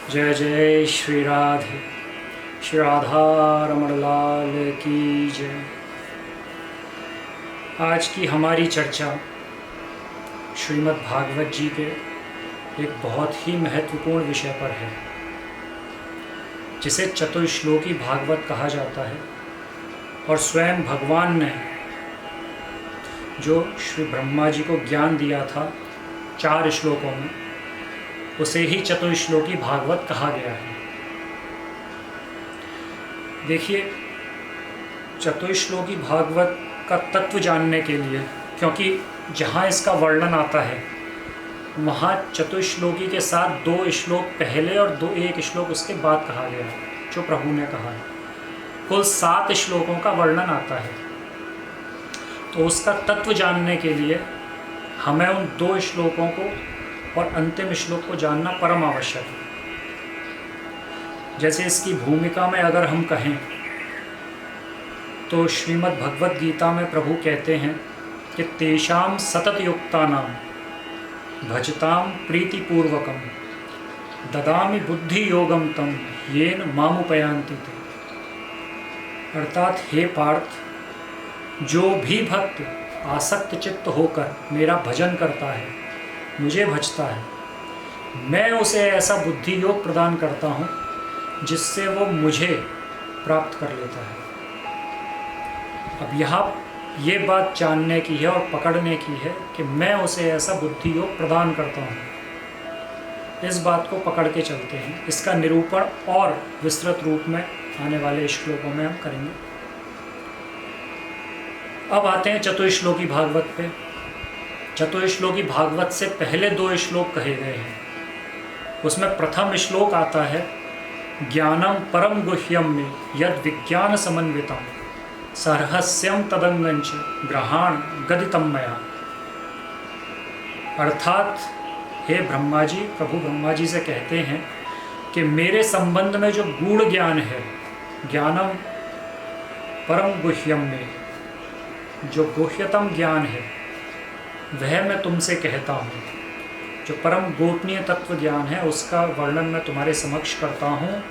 जय जय श्री राधे, श्री राधा रमण लाल की जय। आज की हमारी चर्चा श्रीमद् भागवत जी के एक बहुत ही महत्वपूर्ण विषय पर है, जिसे चतुश्लोकी भागवत कहा जाता है। और स्वयं भगवान ने जो श्री ब्रह्मा जी को ज्ञान दिया था 4 श्लोकों में, उसे ही चतुश्लोकी भागवत कहा गया है। देखिए, चतुश्लोकी भागवत का तत्व जानने के लिए, क्योंकि जहाँ इसका वर्णन आता है वहाँ चतुश्लोकी के साथ 2 श्लोक पहले और 1 श्लोक उसके बाद कहा गया है, जो प्रभु ने कहा है। कुल 7 श्लोकों का वर्णन आता है। तो उसका तत्व जानने के लिए हमें उन 2 श्लोकों को और अंतिम श्लोक को जानना परम आवश्यक है। जैसे इसकी भूमिका में अगर हम कहें तो श्रीमद् भगवद गीता में प्रभु कहते हैं कि तेषां सतत युक्तानां भजतां प्रीतिपूर्वकं ददामि बुद्धि योगम तम येन मामुपयांति ते। अर्थात हे पार्थ, जो भी भक्त आसक्त चित्त होकर मेरा भजन करता है, मुझे भजता है, मैं उसे ऐसा बुद्धि योग प्रदान करता हूँ जिससे वो मुझे प्राप्त कर लेता है। अब यहाँ ये बात जानने की है और पकड़ने की है कि मैं उसे ऐसा बुद्धि योग प्रदान करता हूँ। इस बात को पकड़ के चलते हैं। इसका निरूपण और विस्तृत रूप में आने वाले श्लोकों में हम करेंगे। अब आते हैं चतुश्लोकी भागवत पे। चतुश्लोकी भागवत से पहले 2 श्लोक कहे गए हैं। उसमें प्रथम श्लोक आता है, ज्ञानम परम गुह्यम में यद विज्ञान समन्वितम सरहस्यम तदंगंच ग्रहाण गदितम मया। अर्थात हे ब्रह्मा जी, प्रभु ब्रह्मा जी से कहते हैं कि मेरे संबंध में जो गूढ़ ज्ञान है, ज्ञानम परम गुह्यम में जो गुह्यतम ज्ञान है, वह मैं तुमसे कहता हूँ। जो परम गोपनीय तत्व ज्ञान है, उसका वर्णन मैं तुम्हारे समक्ष करता हूँ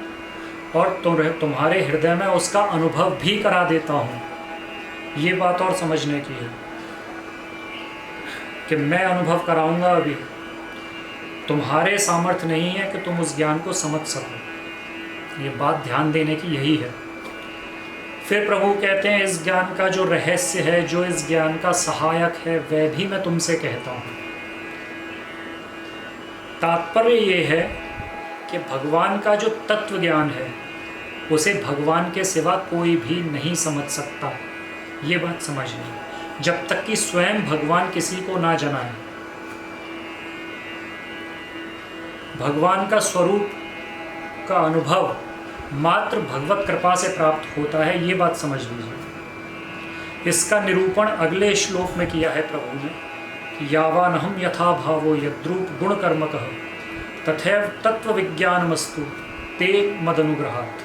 और तुम्हारे हृदय में उसका अनुभव भी करा देता हूँ। ये बात और समझने की है कि मैं अनुभव कराऊंगा। अभी तुम्हारे सामर्थ्य नहीं है कि तुम उस ज्ञान को समझ सको। ये बात ध्यान देने की यही है। फिर प्रभु कहते हैं, इस ज्ञान का जो रहस्य है, जो इस ज्ञान का सहायक है, वह भी मैं तुमसे कहता हूँ। तात्पर्य ये है कि भगवान का जो तत्व ज्ञान है, उसे भगवान के सिवा कोई भी नहीं समझ सकता। ये बात समझनी, जब तक कि स्वयं भगवान किसी को ना जनाए। भगवान का स्वरूप का अनुभव मात्र भगवत कृपा से प्राप्त होता है। ये बात समझ लीजिए। इसका निरूपण अगले श्लोक में किया है प्रभु ने, यावानहम यथा भावो यद्रूप गुण कर्मकः तथैव तत्व विज्ञानमस्तु ते मदनुग्रहात्।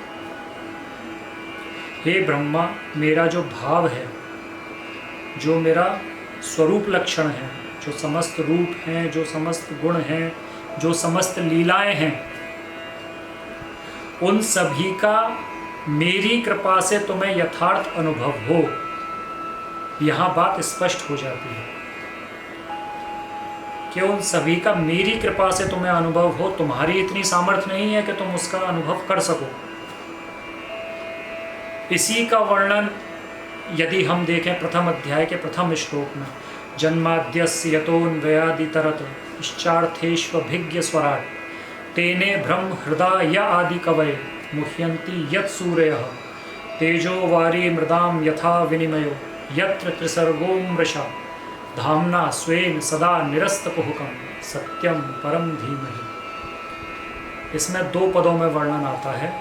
हे ब्रह्मा, मेरा जो भाव है, जो मेरा स्वरूप लक्षण है, जो समस्त रूप हैं, जो समस्त गुण हैं, जो समस्त लीलाएं हैं, उन सभी का मेरी कृपा से तुम्हें यथार्थ अनुभव हो। यहाँ बात स्पष्ट हो जाती है कि उन सभी का मेरी कृपा से तुम्हें अनुभव हो। तुम्हारी इतनी सामर्थ्य नहीं है कि तुम उसका अनुभव कर सको। इसी का वर्णन यदि हम देखें प्रथम अध्याय के प्रथम श्लोक में, जन्माद्यस्य यतोऽन्वयादितरत इश्चार्थेष्वभिज्ञ स्वराट तेने ब्रह्म हृदय आदि कवये मुह्यन्ति यत् सूरयः तेजो वारी मृदाम यथा विनिमयो यत्र त्रिसर्गो मृषा धाम्ना स्वेन सदा निरस्तकुहकं सत्यम परम धीमहि। इसमें 2 पदों में वर्णन आता है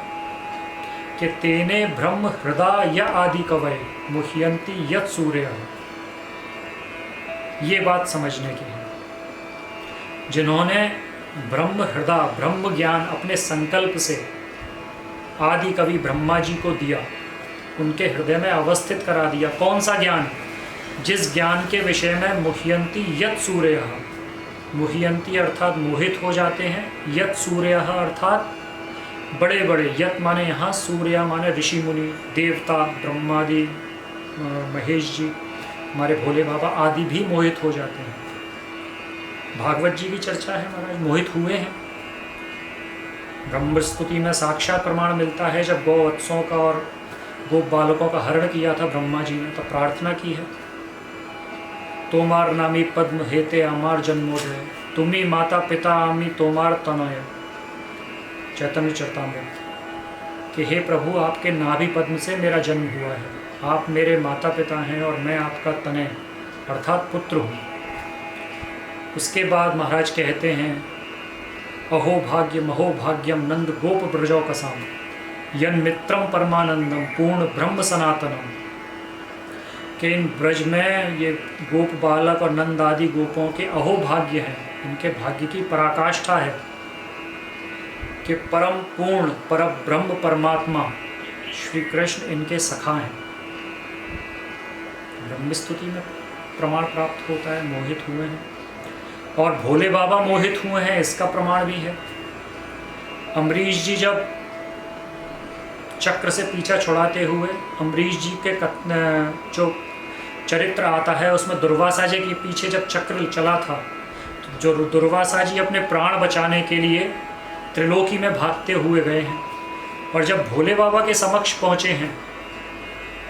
कि तेने ब्रह्म हृदय आदि कवये मुह्यन्ति यत् सूरयः। ये बात समझने की है। जिन्होंने ब्रह्म हृदय, ब्रह्म ज्ञान अपने संकल्प से आदि कवि ब्रह्मा जी को दिया, उनके हृदय में अवस्थित करा दिया। कौन सा ज्ञान? जिस ज्ञान के विषय में मुह्यन्ति यत् सूरयः, मुह्यंती अर्थात मोहित हो जाते हैं, यत सूर्यः अर्थात बड़े बड़े, यत माने यहाँ, सूर्य माने ऋषि मुनि देवता ब्रह्मादि, महेश जी, हमारे भोले बाबा आदि भी मोहित हो जाते हैं। भागवत जी की चर्चा है महाराज, मोहित हुए हैं। ब्रह्म स्तुति में साक्षात प्रमाण मिलता है, जब गौवत्सों का और गोप बालकों का हरण किया था ब्रह्मा जी ने, तो प्रार्थना की है, तोमार नामी पद्म हेते अमार जन्मोदय, तुम्ही माता पिता आमी तोमार तनय, चैतन्य चरितामृत, कि हे प्रभु आपके नाभि पद्म से मेरा जन्म हुआ है, आप मेरे माता पिता हैं और मैं आपका तनय अर्थात पुत्र हूँ। उसके बाद महाराज कहते हैं, अहो भाग्यम नंद गोप ब्रजौ कसाम, यन मित्रम परमानंदम पूर्ण ब्रह्म सनातनम, कि इन ब्रज में ये गोप बालक और नंद आदि गोपों के अहो भाग्य हैं, इनके भाग्य की पराकाष्ठा है कि परम पूर्ण पर ब्रह्म परमात्मा श्री कृष्ण इनके सखा हैं। ब्रह्म स्तुति में प्रमाण प्राप्त होता है, मोहित हुए हैं, और भोले बाबा मोहित हुए हैं, इसका प्रमाण भी है। अम्बरीश जी जब चक्र से पीछा छुड़ाते हुए, अम्बरीश जी के जो चरित्र आता है उसमें दुर्वासा जी के पीछे जब चक्र चला था, तो जो दुर्वासा जी अपने प्राण बचाने के लिए त्रिलोकी में भागते हुए गए हैं, और जब भोले बाबा के समक्ष पहुँचे हैं,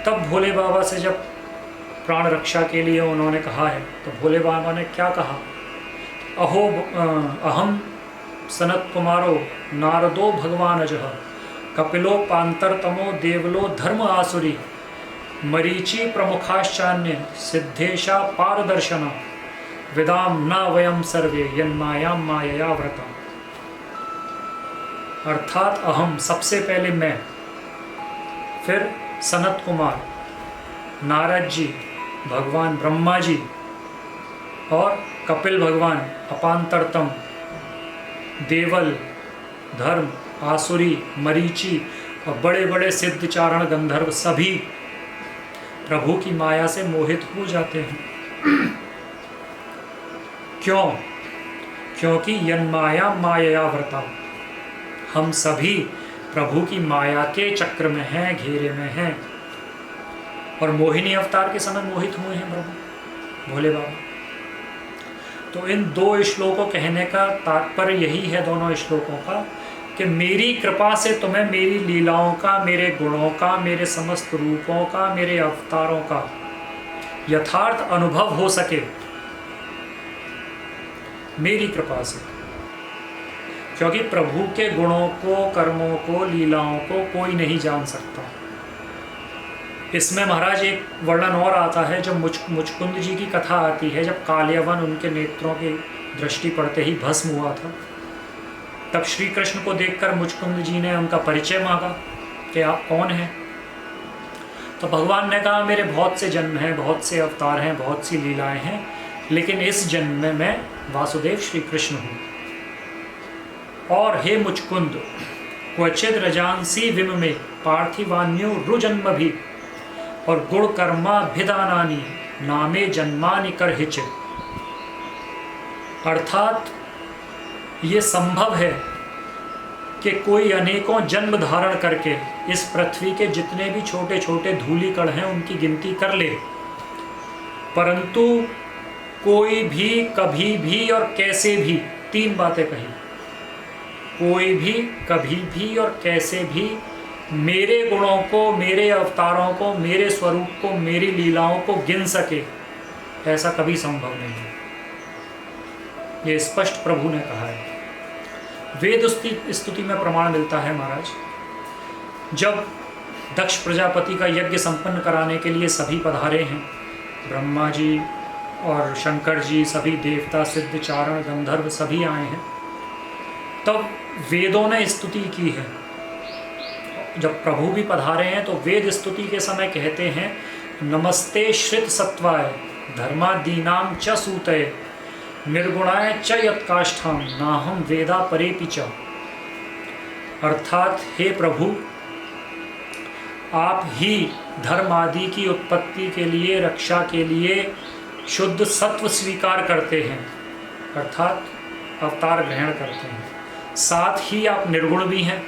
तब भोले बाबा से जब प्राण रक्षा के लिए उन्होंने कहा है, तो भोले बाबा ने क्या कहा, अहो अहम सनत कुमारो नारदो भगवानजः कपिलो पांतरतमो देवलो धर्म आसुरी मरीचि प्रमुखाश्चान्य सिद्धेशा पारदर्शना विदाम न वयम सर्वे यन्मायाम मायया व्रता। अर्थात अहम सबसे पहले मैं, फिर सनत कुमार, नारद जी, भगवान ब्रह्मा जी और कपिल भगवान, अपांतरतम, देवल, धर्म, आसुरी, मरीचि और बड़े बड़े सिद्ध चारण गंधर्व सभी प्रभु की माया से मोहित हो जाते हैं। क्यों? क्योंकि यन्माया मायया व्रता, हम सभी प्रभु की माया के चक्र में हैं, घेरे में हैं, और मोहिनी अवतार के समय मोहित हुए हैं प्रभु भोले बाबा। तो इन दो श्लोकों कहने का तात्पर्य यही है, दोनों श्लोकों का, कि मेरी कृपा से तुम्हें मेरी लीलाओं का, मेरे गुणों का, मेरे समस्त रूपों का, मेरे अवतारों का यथार्थ अनुभव हो सके, मेरी कृपा से। क्योंकि प्रभु के गुणों को, कर्मों को, लीलाओं को कोई नहीं जान सकता। इसमें महाराज एक वर्णन और आता है, जब मुचकुंद जी की कथा आती है, जब कालियावन उनके नेत्रों की दृष्टि पड़ते ही भस्म हुआ था, तब श्री कृष्ण को देखकर मुचकुंद जी ने उनका परिचय मांगा कि आप कौन हैं। तो भगवान ने कहा, मेरे बहुत से जन्म हैं, बहुत से अवतार हैं, बहुत सी लीलाएं हैं, लेकिन इस जन्म में मैं वासुदेव श्री कृष्ण हूँ। और हे मुचकुंद, क्वचित रजांसी विम में पार्थिवान्यो रुजन्म भी और गुण कर्मा भिदानानी नामे जन्मानि कर हिचित। अर्थात ये संभव है कि कोई अनेकों जन्म धारण करके इस पृथ्वी के जितने भी छोटे छोटे धूली कण हैं उनकी गिनती कर ले, परंतु कोई भी कभी भी और कैसे भी, तीन बातें कही, कोई भी कभी भी और कैसे भी मेरे गुणों को, मेरे अवतारों को, मेरे स्वरूप को, मेरी लीलाओं को गिन सके, ऐसा कभी संभव नहीं है। ये स्पष्ट प्रभु ने कहा है। वेद स्तुति में प्रमाण मिलता है महाराज, जब दक्ष प्रजापति का यज्ञ संपन्न कराने के लिए सभी पधारे हैं, ब्रह्मा जी और शंकर जी, सभी देवता, सिद्ध, चारण, गंधर्व सभी आए हैं, तब वेदों ने स्तुति की है। जब प्रभु भी पधारे हैं तो वेद स्तुति के समय कहते हैं, नमस्ते श्रित सत्वाय धर्मादीनाम च सूतये निर्गुणाय च यत्काष्ठाम नाहम वेदा परेपि च। अर्थात हे प्रभु, आप ही धर्म आदि की उत्पत्ति के लिए, रक्षा के लिए शुद्ध सत्व स्वीकार करते हैं, अर्थात अवतार ग्रहण करते हैं। साथ ही आप निर्गुण भी हैं,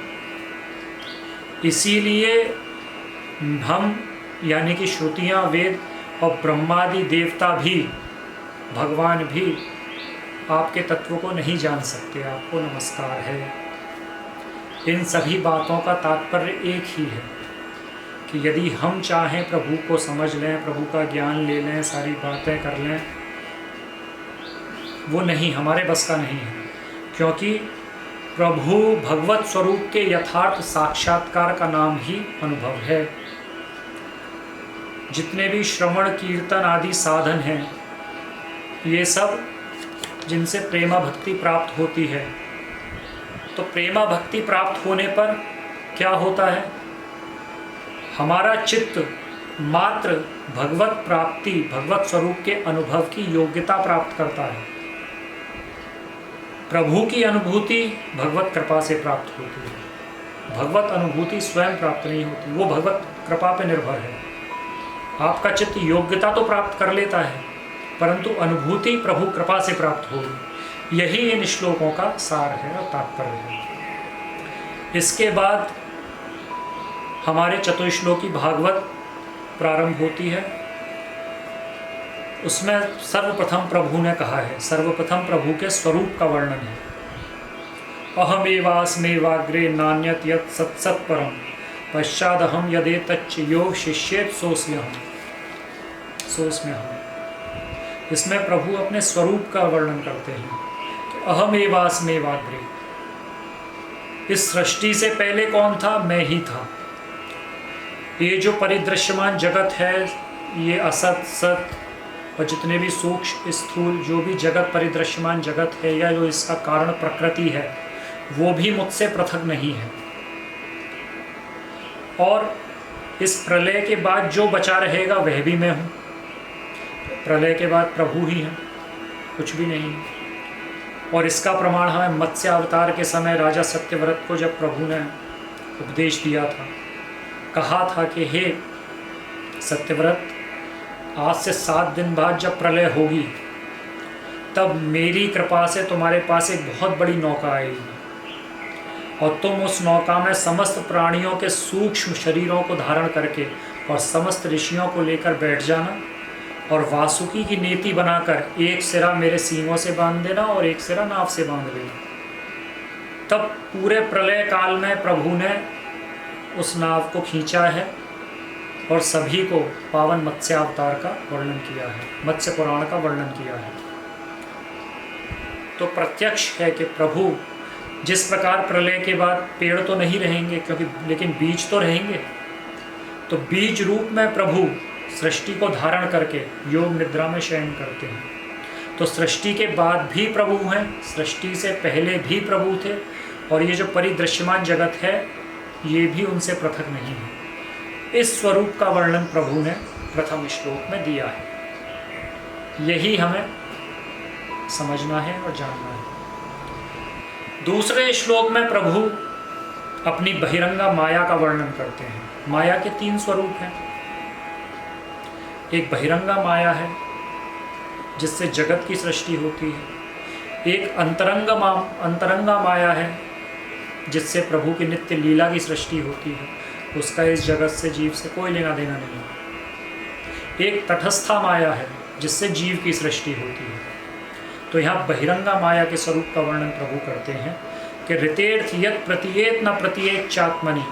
इसीलिए हम यानी कि श्रुतियाँ, वेद और ब्रह्मादि देवता भी, भगवान भी आपके तत्व को नहीं जान सकते। आपको नमस्कार है। इन सभी बातों का तात्पर्य एक ही है कि यदि हम चाहें प्रभु को समझ लें, प्रभु का ज्ञान ले लें, सारी बातें कर लें, वो नहीं, हमारे बस का नहीं है। क्योंकि प्रभु भगवत स्वरूप के यथार्थ साक्षात्कार का नाम ही अनुभव है। जितने भी श्रवण, कीर्तन आदि साधन हैं, ये सब जिनसे प्रेमा भक्ति प्राप्त होती है, तो प्रेमा भक्ति प्राप्त होने पर क्या होता है? हमारा चित्त मात्र भगवत प्राप्ति, भगवत स्वरूप के अनुभव की योग्यता प्राप्त करता है। प्रभु की अनुभूति भगवत कृपा से प्राप्त होती है। भगवत अनुभूति स्वयं प्राप्त नहीं होती, वो भगवत कृपा पर निर्भर है। आपका चित्त योग्यता तो प्राप्त कर लेता है, परंतु अनुभूति प्रभु कृपा से प्राप्त होगी। यही इन श्लोकों का सार है और तात्पर्य है। इसके बाद हमारे चतुश्लोकी भागवत प्रारंभ होती है। उसमें सर्वप्रथम प्रभु ने कहा है, सर्वप्रथम प्रभु के स्वरूप का वर्णन है। अहमेवास्मेवाग्रे नान्यत यत् सत्सत् परम पश्चादहम यदेतच्च यो शिष्येत सोऽस्म्यहम्। इसमें प्रभु अपने स्वरूप का वर्णन करते हैं कि अहमेवास्मेवाग्रे, इस सृष्टि से पहले कौन था? मैं ही था। ये जो परिदृश्यमान जगत है, ये असत, सत और जितने भी सूक्ष्म, स्थूल जो भी जगत, परिदृश्यमान जगत है या जो इसका कारण प्रकृति है, वो भी मुझसे पृथक नहीं है। और इस प्रलय के बाद जो बचा रहेगा वह भी मैं हूँ। प्रलय के बाद प्रभु ही हैं, कुछ भी नहीं है। और इसका प्रमाण हमें मत्स्य अवतार के समय राजा सत्यव्रत को जब प्रभु ने उपदेश दिया था, कहा था कि हे सत्यव्रत, आज से 7 दिन बाद जब प्रलय होगी, तब मेरी कृपा से तुम्हारे पास एक बहुत बड़ी नौका आएगी और तुम उस नौका में समस्त प्राणियों के सूक्ष्म शरीरों को धारण करके और समस्त ऋषियों को लेकर बैठ जाना और वासुकी की नीति बनाकर एक सिरा मेरे सींगों से बांध देना और एक सिरा नाव से बांध लेना। तब पूरे प्रलय काल में प्रभु ने उस नाव को खींचा है और सभी को पावन मत्स्य अवतार का वर्णन किया है, मत्स्य पुराण का वर्णन किया है। तो प्रत्यक्ष है कि प्रभु जिस प्रकार प्रलय के बाद पेड़ तो नहीं रहेंगे, क्योंकि लेकिन बीज तो रहेंगे, तो बीज रूप में प्रभु सृष्टि को धारण करके योग निद्रा में शयन करते हैं। तो सृष्टि के बाद भी प्रभु हैं, सृष्टि से पहले भी प्रभु थे, और ये जो परिदृश्यमान जगत है ये भी उनसे पृथक नहीं है। इस स्वरूप का वर्णन प्रभु ने प्रथम श्लोक में दिया है। यही हमें समझना है और जानना है। दूसरे श्लोक में प्रभु अपनी बहिरंगा माया का वर्णन करते हैं। माया के 3 स्वरूप हैं। एक बहिरंगा माया है जिससे जगत की सृष्टि होती है। एक अंतरंगा माया है जिससे प्रभु की नित्य लीला की सृष्टि होती है। उसका इस जगत से, जीव से कोई लेना देना नहीं। एक तटस्था माया है जिससे जीव की सृष्टि होती है। तो यहाँ बहिरंगा माया के स्वरूप का वर्णन प्रभु करते हैं कि ऋतेर्थ यत् प्रतीयेत न प्रतीयेत चात्मनि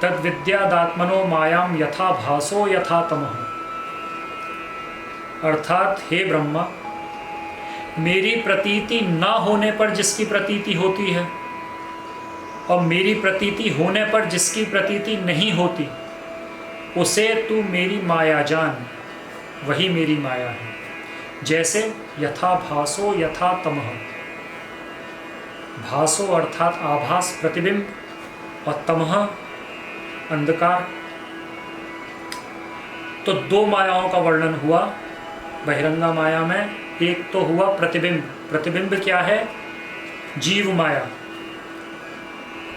तद विद्यादात्मनो मायाम यथा भासो यथा तमः। अर्थात हे ब्रह्मा, मेरी प्रतीति न होने पर जिसकी प्रतीति होती है और मेरी प्रतीति होने पर जिसकी प्रतीति नहीं होती, उसे तू मेरी माया जान, वही मेरी माया है। जैसे यथा भासो यथा तमः। भासो अर्थात आभास, प्रतिबिंब, और तमः अंधकार। तो 2 मायाओं का वर्णन हुआ बहिरंगा माया में। एक तो हुआ प्रतिबिंब। प्रतिबिंब क्या है? जीव माया।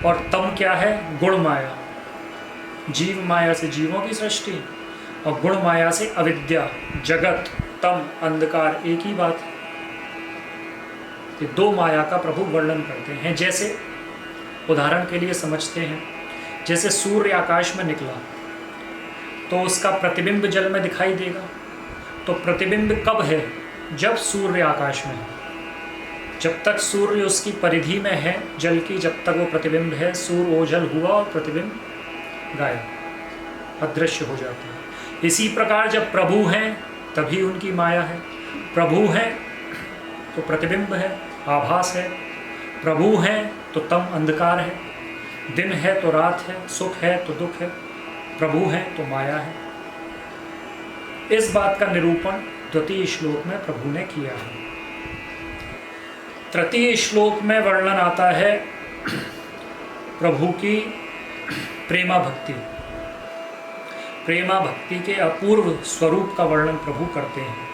और तम क्या है? गुण माया। जीव माया से जीवों की सृष्टि और गुण माया से अविद्या, जगत, तम, अंधकार, एक ही बात है। ये दो माया का प्रभु वर्णन करते हैं। जैसे उदाहरण के लिए समझते हैं, जैसे सूर्य आकाश में निकला तो उसका प्रतिबिंब जल में दिखाई देगा। तो प्रतिबिंब कब है? जब सूर्य आकाश में है। जब तक सूर्य उसकी परिधि में है जल की, जब तक वो प्रतिबिंब है। सूर्य ओझल हुआ और प्रतिबिंब गायब, अदृश्य हो जाता है। इसी प्रकार जब प्रभु हैं तभी उनकी माया है। प्रभु हैं तो प्रतिबिंब है, आभास है। प्रभु हैं तो तम अंधकार है, दिन है तो रात है, सुख है तो दुख है। प्रभु हैं तो माया है। इस बात का निरूपण द्वितीय श्लोक में प्रभु ने किया है। तृतीय श्लोक में वर्णन आता है प्रभु की प्रेमा भक्ति। प्रेमा भक्ति के अपूर्व स्वरूप का वर्णन प्रभु करते हैं।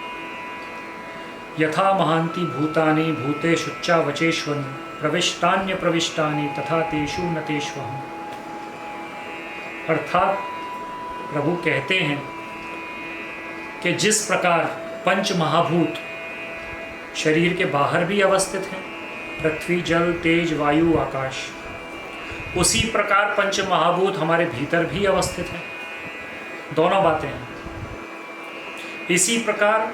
यथा महांति भूतानि भूतेषुच्चा वचेष्वन् प्रविष्टान्य प्रविष्टानि तथा तेषु न तेष्वहम्। अर्थात प्रभु कहते हैं कि जिस प्रकार पंच महाभूत शरीर के बाहर भी अवस्थित हैं, पृथ्वी जल तेज वायु आकाश, उसी प्रकार पंच महाभूत हमारे भीतर भी अवस्थित हैं। दोनों बातें हैं। इसी प्रकार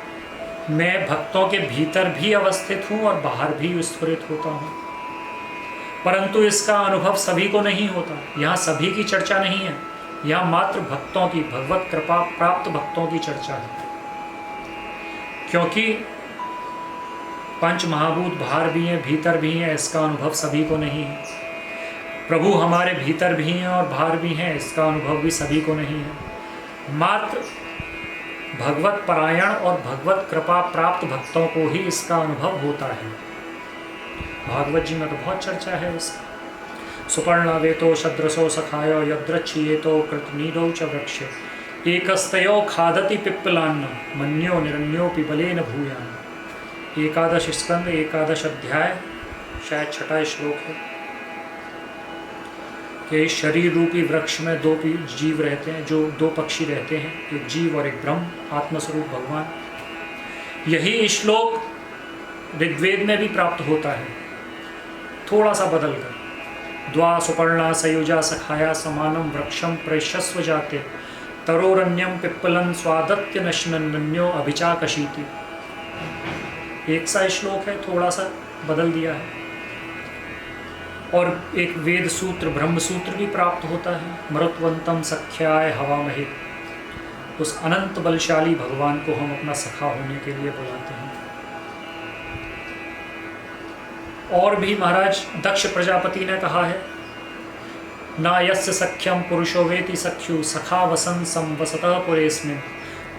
मैं भक्तों के भीतर भी अवस्थित हूँ और बाहर भी विस्फुरित होता हूँ, परंतु इसका अनुभव सभी को नहीं होता। यहाँ सभी की चर्चा नहीं है, यहाँ मात्र भक्तों की, भगवत कृपा प्राप्त भक्तों की चर्चा है। क्योंकि पंच महाभूत बाहर भी हैं भीतर भी हैं, इसका अनुभव सभी को नहीं है। प्रभु हमारे भीतर भी हैं और बाहर भी हैं, इसका अनुभव भी सभी को नहीं है। मात्र भगवत परायण और भगवत कृपा प्राप्त भक्तों को ही इसका अनुभव होता है। भागवत जी में तो बहुत चर्चा है इसका। सुपर्णावेतो सदृशो सखायो यद्रच्छियेतो कृतनीदौ च वृक्षे एकस्तयो खादति पिप्पलान्न मन्यो निरन्योपि बलेन भूयान्। 11 स्कंद 11 अध्याय, शायद 6वां श्लोक है कि शरीर रूपी वृक्ष में दो जीव रहते हैं, जो दो पक्षी रहते हैं, एक जीव और एक ब्रह्म, आत्मस्वरूप भगवान। यही श्लोक ऋग्वेद में भी प्राप्त होता है, थोड़ा सा बदल कर। द्वा सुपर्णा सयुजा सखाया समानम वृक्षम प्रेषस्व जाते तरोरण्यम पिप्पलं स्वादत्य नश्नन्यो अभिचाकशीति। एक सा श्लोक है, थोड़ा सा बदल दिया है। और एक वेद सूत्र ब्रह्म सूत्र भी प्राप्त होता है, मरुत्वंतम सख्याय हवामहे। उस अनंत बलशाली भगवान को हम अपना सखा होने के लिए बुलाते हैं। और भी महाराज दक्ष प्रजापति ने कहा है, ना यस्य सख्यम पुरुषो वेति सख्यु सखा वसन संवसतः पुरेस्मिन्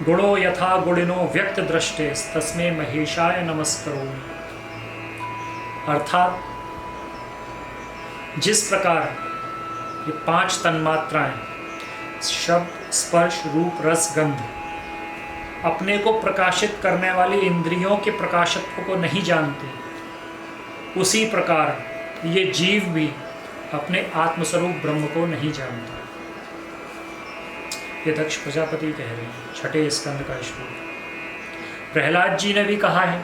गुणो यथा गुणिनो व्यक्त दृष्टे तस्मै महेशाय नमस्करोमि। अर्थात जिस प्रकार ये 5 तन्मात्राएं शब्द स्पर्श रूप रस गंध अपने को प्रकाशित करने वाली इंद्रियों के प्रकाशत्व को नहीं जानते, उसी प्रकार ये जीव भी अपने आत्मस्वरूप ब्रह्म को नहीं जानता। ये दक्ष प्रजापति कह रहे हैं, 6 स्कंद का श्लोक। प्रहलाद जी ने भी कहा है,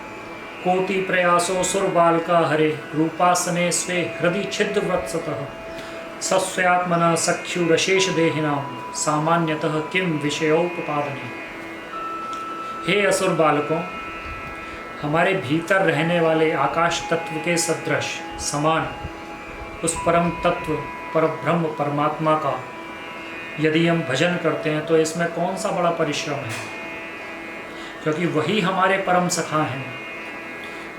कोटि प्रयासो सुर बालका हरे रूपासने स्वे हृदय छिद्र वत्सतः सस्यात्मना सख्युरशेष देहिनाम सामान्यतः किम विषयोपपादने। हे असुर बालकों, हमारे भीतर रहने वाले आकाश तत्व के सदृश समान उस परम तत्व पर ब्रह्म परमात्मा का यदि हम भजन करते हैं तो इसमें कौन सा बड़ा परिश्रम है, क्योंकि वही हमारे परम सखा हैं।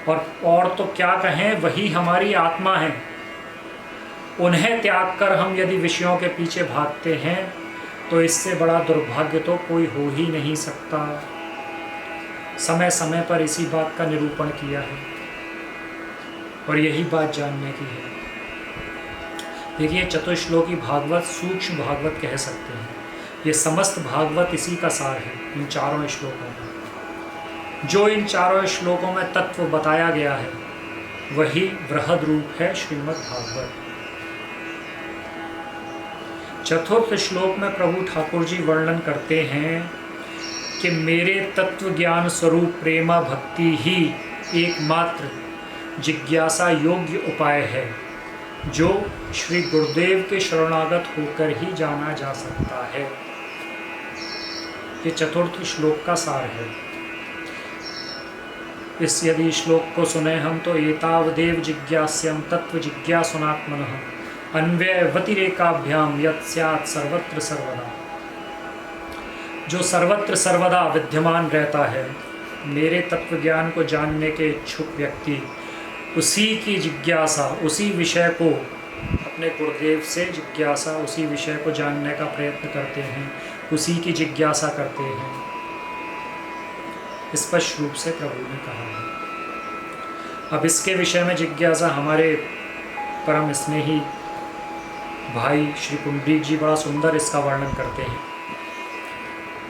और तो क्या कहें, वही हमारी आत्मा है। उन्हें त्याग कर हम यदि विषयों के पीछे भागते हैं तो इससे बड़ा दुर्भाग्य तो कोई हो ही नहीं सकता। समय समय पर इसी बात का निरूपण किया है और यही बात जानने की है। देखिए, चतुश्लोकी भागवत सूक्ष्म भागवत कह सकते हैं। ये समस्त भागवत इसी का सार है, इन 4 श्लोकों का। जो इन 4 श्लोकों में तत्व बताया गया है वही बृहद रूप है श्रीमद् भागवत। 4th श्लोक में प्रभु ठाकुर जी वर्णन करते हैं कि मेरे तत्व ज्ञान स्वरूप प्रेमा भक्ति ही एकमात्र जिज्ञासा योग्य उपाय है जो श्री गुरुदेव के शरणागत होकर ही जाना जा सकता है। ये चतुर्थ श्लोक का सार है। इस यदि श्लोक को सुने हम तो एतावदेव जिज्ञास्यम तत्व जिज्ञासुनात्मनः अन्वय व्यतिरेकाभ्याम यत् स्यात् सर्वत्र सर्वदा। जो सर्वत्र सर्वदा विद्यमान रहता है, मेरे तत्व ज्ञान को जानने के इच्छुक व्यक्ति उसी की जिज्ञासा, उसी विषय को अपने गुरुदेव से जिज्ञासा, उसी विषय को जानने का प्रयत्न करते हैं, उसी की जिज्ञासा करते हैं। स्पष्ट रूप से प्रभु ने कहा है। अब इसके विषय में जिज्ञासा हमारे परम स्नेही भाई श्री पुंडरीक जी बड़ा सुंदर इसका वर्णन करते हैं।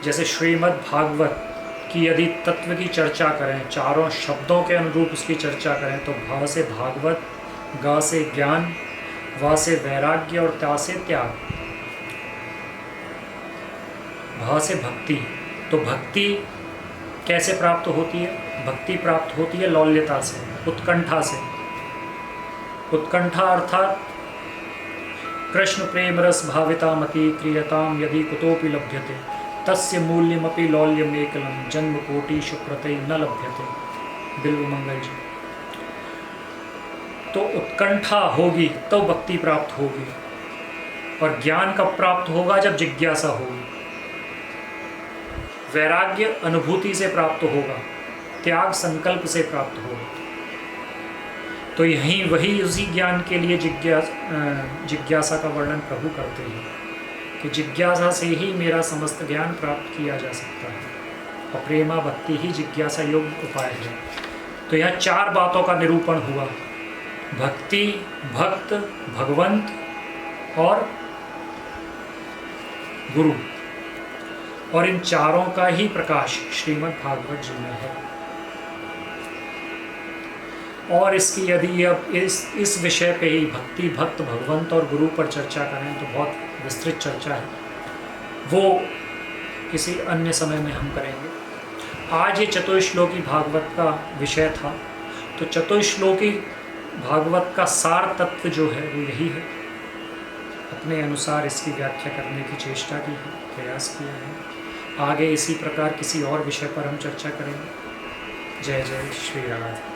जैसे श्रीमद् भागवत की यदि तत्व की चर्चा करें, चारों शब्दों के अनुरूप उसकी चर्चा करें तो भ से भागवत, ग से ज्ञान, व से वैराग्य और त्या से त्याग, भ से भक्ति। तो भक्ति कैसे प्राप्त होती है? भक्ति प्राप्त होती है लौल्यता से, उत्कंठा से। उत्कंठा अर्थात कृष्ण प्रेम रस भाविता मति क्रियताम यदि कुतोपि लभ्यते तस्य मूल्यमपि लौल्यमेकलम जन्म कोटि शुक्रते न लभ्यते। बिल्व मंगल जी। तो उत्कंठा होगी तो भक्ति प्राप्त होगी, और ज्ञान कब प्राप्त होगा? जब जिज्ञासा होगी। वैराग्य अनुभूति से प्राप्त होगा, त्याग संकल्प से प्राप्त होगा। तो यहीं वही उसी ज्ञान के लिए जिज्ञासा का वर्णन प्रभु करते हैं कि जिज्ञासा से ही मेरा समस्त ज्ञान प्राप्त किया जा सकता है, और प्रेमा भक्ति ही जिज्ञासा योग्य उपाय है। तो यह चार बातों का निरूपण हुआ: भक्ति, भक्त, भगवंत और गुरु। और इन चारों का ही प्रकाश श्रीमद् भागवत जी में है। और इसकी यदि अब इस विषय पे ही भक्ति, भक्त, भगवंत और गुरु पर चर्चा करें तो बहुत विस्तृत चर्चा है, वो किसी अन्य समय में हम करेंगे। आज ये चतुश्लोकी भागवत का विषय था। तो चतुश्लोकी भागवत का सार तत्व जो है वो यही है। अपने अनुसार इसकी व्याख्या करने की चेष्टा की है, प्रयास किया है। आगे इसी प्रकार किसी और विषय पर हम चर्चा करेंगे। जय जय श्री राधे।